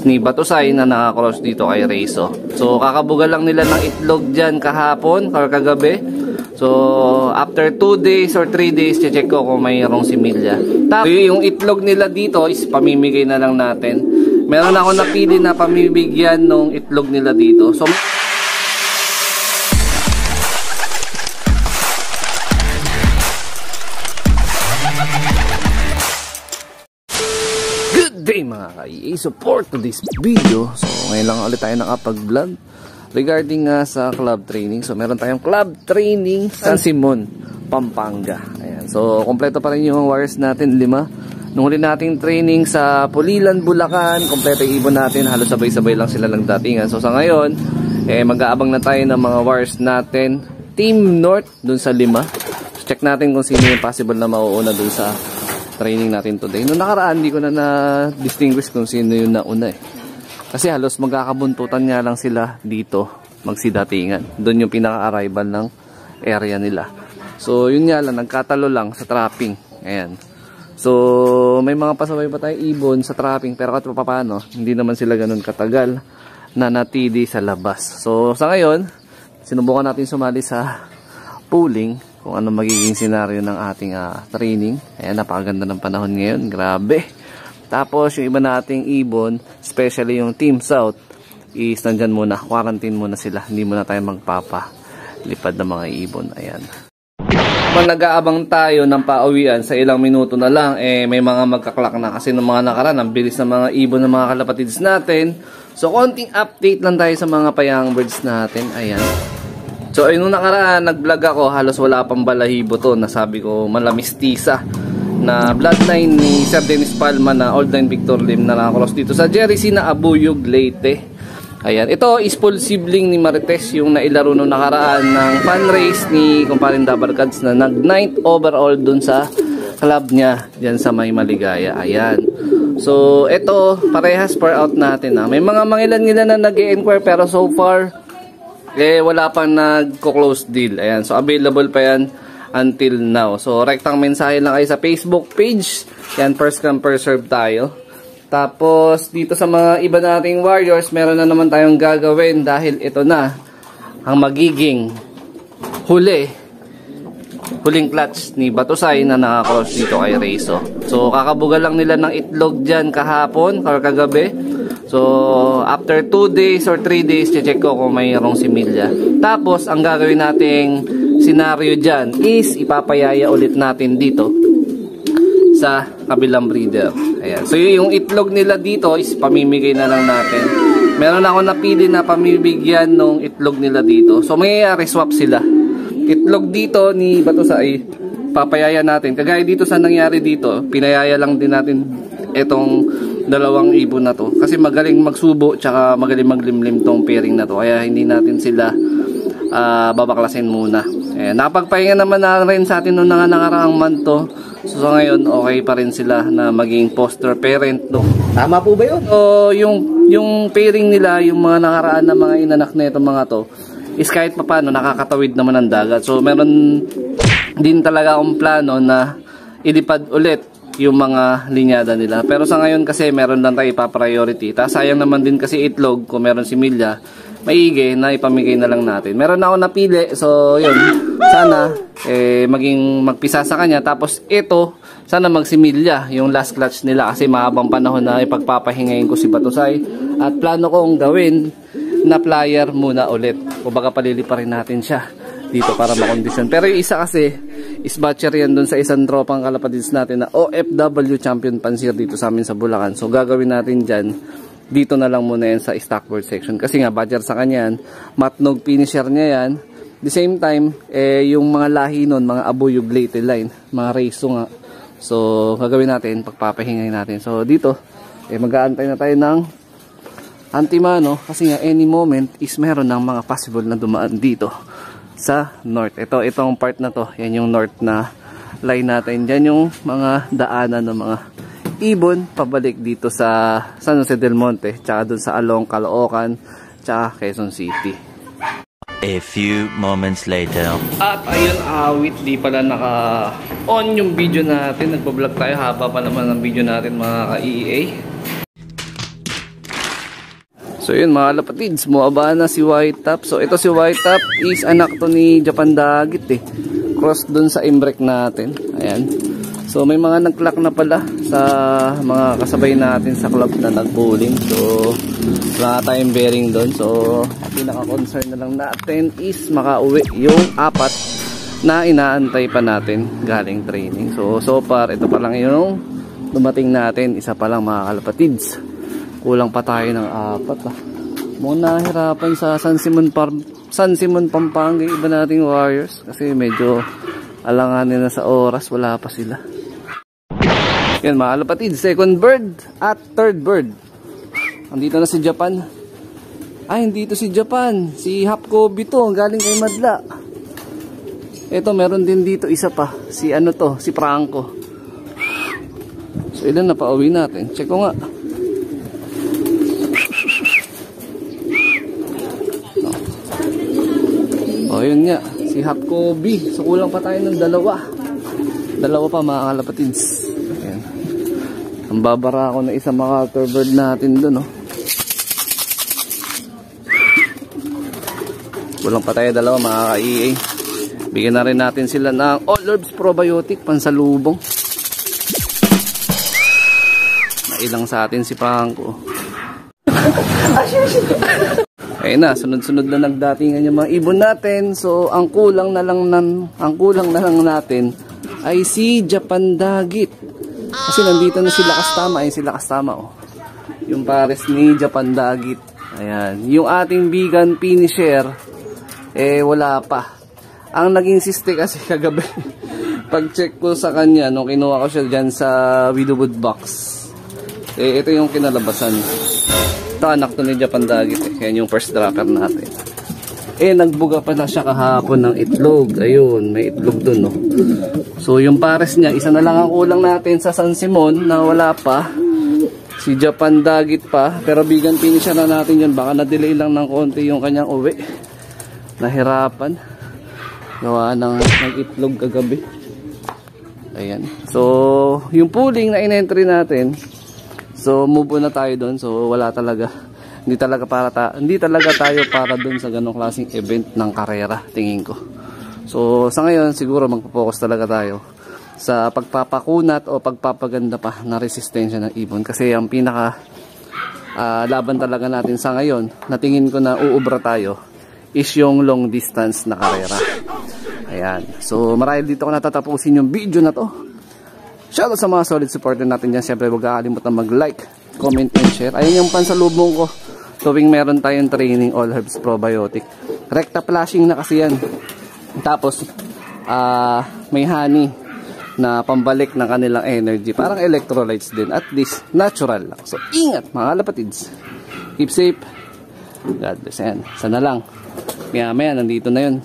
Ni Batusay na nakakross dito kay Reiso. So kakabuga lang nila ng itlog dyan kahapon or kagabi. So after 2 days or 3 days check ko kung mayroong similya. Tapos yung itlog nila dito is pamimigay na lang natin. Meron ako napili na pamibigyan ng itlog nila dito. So day mga ka-EA, support to this video. So ngayon lang ulit tayo nakapag-vlog regarding sa club training. So meron tayong club training San Simon, Pampanga. Ayan. So kompleto pa rin yung wires natin, 5. Nung huli nating training sa Pulilan, Bulacan, kompleto yung ibon natin, halos sabay-sabay lang sila ng datingan. So sa ngayon mag-aabang na tayo ng mga wires natin Team North dun sa 5. So check natin kung sino yung possible na mauuna dun sa training natin today. Noong nakaraan, hindi ko na-distinguish kung sino yung nauna Kasi halos magkakabuntutan nga lang sila dito, magsidatingan. Doon yung pinaka-arrival ng area nila. So, yun nga lang, nagkatalo lang sa trapping. Ayan. So, may mga pasaway pa tayo ibon sa trapping, pero kahit pa paano, hindi naman sila ganun katagal na natili sa labas. So, sa ngayon, sinubukan natin sumali sa pooling kung ano magiging senaryo ng ating training. Ayan, napakaganda ng panahon ngayon. Grabe. Tapos, yung iba nating ibon, especially yung Team South, is nandyan muna. Quarantine muna sila. Hindi muna tayo magpapalipad ng mga ibon. Ayan. Pag nag-aabang tayo ng pauwian sa ilang minuto na lang, may mga magkaklak na. Kasi ng mga nakaraan, ang bilis ng mga ibon ng mga kalapatids natin. So, konting update lang tayo sa mga payang birds natin. Ayan. So, nung nakaraan, nag-vlog ako, halos wala pang balahibo to. Nasabi ko, malamistisa na bloodline ni Sir Dennis Palma na Old Line Victor Lim na nakakross dito sa Jersey na Abuyog, Leyte. Ayan. Ito is full sibling ni Marites, yung nailaro nung nakaraan ng fan race ni Kumparing Dabarkads na nag-9th overall dun sa club niya dyan sa May Maligaya. Ayan. So, ito, parehas per out natin. May mga mangilan-ngilan na nag-e-inquire pero so far, wala pang nagko-close deal. Ayan. So, available pa yan until now. So, rektang mensahe lang kayo sa Facebook page. Yan, first come, first serve tayo. Tapos, dito sa mga iba nating warriors, meron na naman tayong gagawin dahil ito na ang magiging huling clutch ni Batusay na nakakross dito kay Reiso. So, kakabuga lang nila ng itlog dyan kahapon or kagabi. So, after 2 days or 3 days, check ko kung mayroong similya. Tapos, ang gagawin nating senaryo dyan is ipapayaya ulit natin dito sa kabilang breeder. Ayan. So, yung itlog nila dito is pamimigay na lang natin. Meron ako napili na pamibigyan ng itlog nila dito. So, mayayari swap sila. Itlog dito ni Batusay, papayaya natin. Kagaya dito sa nangyari dito, pinayaya lang din natin itong dalawang ibon na to. Kasi magaling magsubo, tsaka magaling maglimlim tong pairing na to. Kaya hindi natin sila babaklasin muna. Napagpahinga naman na rin sa atin noong nakaraang month to. So ngayon, okay pa rin sila na maging foster parent. No? Tama po ba yun? So, yung pairing nila, yung mga nakaraan na mga inanak na itong mga to, is kahit pa paano nakakatawid naman ang dagat. So meron din talaga akong plano na ilipad ulit yung mga linyada nila. Pero sa ngayon kasi meron lang tayo ipa-priority. Tapos sayang naman din kasi itlog kung meron similya, maigi na ipamigay na lang natin. Meron na ako napili. So yun, sana magpisa sa kanya. Tapos ito, sana magsimilya yung last clutch nila kasi mahabang panahon na ipagpapahingayin ko si Batusay. At plano kong gawin na flyer muna ulit. Kumbaga palili pa rin natin siya dito para makondisyon. Pero yung isa kasi is batcher yan dun sa isang tropang kalapatids natin na OFW champion pansir dito sa amin sa Bulacan. So gagawin natin dyan, dito na lang muna yan sa stockboard section. Kasi nga batcher sa kanya yan, matnog finisher niya yan. The same time, yung mga lahi nun, mga Abuyog Leyte line, mga Reiso nga. So gagawin natin, pagpapahingay natin. So dito, mag-aantay na tayo ng antimano kasi nga any moment is meron ng mga possible na dumaan dito sa north. Itong part na to, yan yung north na line natin. Diyan yung mga daanan ng mga ibon pabalik dito sa San Jose del Monte, tsaka dun sa along Caloocan, tsaka Quezon City. A few moments later. At ayun, awit, di pala naka-on yung video natin. Nagpa-vlog tayo, haba pa naman ang video natin mga ka-EA. So yun mga kalapatids, muaba na si White Top. So ito si White Top is anak to ni Japan Dagit eh. Cross dun sa imbrek natin. Ayan. So may mga nag-clock na pala sa mga kasabay natin sa club na nag-bowling. So wala tayong bearing dun. So pinaka-concern na lang natin is makauwi yung 4 na inaantay pa natin galing training. So far ito pa lang yung dumating natin. Isa pa lang mga kalapatids. Kulang pa tayo ng 4 Muna nahirapan sa San Simon Pampanga iba nating Warriors kasi medyo alanganin na sa oras, wala pa sila. Yan mga kalapatid, second bird at third bird. Andito na si Japan. Ay, hindi to si Japan, si Hapkobi to, galing kay Madla. Ito meron din dito isa pa, si ano to, si Franco. So ilan na pauwi natin, check ko nga. O yun nga, si Hapkobi. So kulang pa tayo ng 2 pa mga kalapatids. Ayan. Ang babara ako na isang mga bird natin dun, no? Kulang pa tayo 2 mga ka-EA. Bigyan na rin natin sila ng All Herbs Probiotic pansalubong. Nailang sa atin si Franco. Ayun na, sunod-sunod na nagdatingan yung mga ibon natin. So, ang kulang na lang natin ay si Japan Dagit. Kasi nandito na sila Kastama. Ayun sila Kastama, oh. Yung pares ni Japan Dagit. Ayan. Yung ating vegan finisher, wala pa. Ang naging siste kasi kagabi, pag-check ko sa kanya, nung kinuha ko siya dyan sa Widowwood box, ito yung kinalabasan. Ito anak to ni Japan Dagit eh. Yan yung first dropper natin. Nagbuga pala siya kahapon ng itlog. Ayun, may itlog dun, no. So yung pares niya, isa na lang ang kulang natin sa San Simon na wala pa. Si Japan Dagit pa. Pero vegan finisher na natin yun. Baka na-delay lang ng konti yung kanyang uwi. Nahirapan. Gawa ng itlog kagabi. Ayan. So yung pooling na in-entry natin, so move on na tayo doon. So wala talaga. Hindi talaga tayo para doon sa ganong klaseng event ng karera, tingin ko. So sa ngayon siguro magpo-focus talaga tayo sa pagpapakunat o pagpapaganda pa na resistensya ng ibon. Kasi ang pinaka laban talaga natin sa ngayon, na tingin ko na uubra tayo, is yung long distance na karera. Ayan. So marahil dito ko natatapusin yung video na to. Shoutout sa mga solid supporter natin dyan. Siyempre huwag kakalimutan mag-like, comment, and share. Ayun yung pansalubong ko tuwing meron tayong training All Herbs Probiotic. Recta flashing na kasi yan. Tapos may honey na pambalik ng kanilang energy. Parang electrolytes din. At least natural lang. So ingat mga kalapatids. Keep safe. God bless. Ayan. Sana lang. Maya nandito na yun.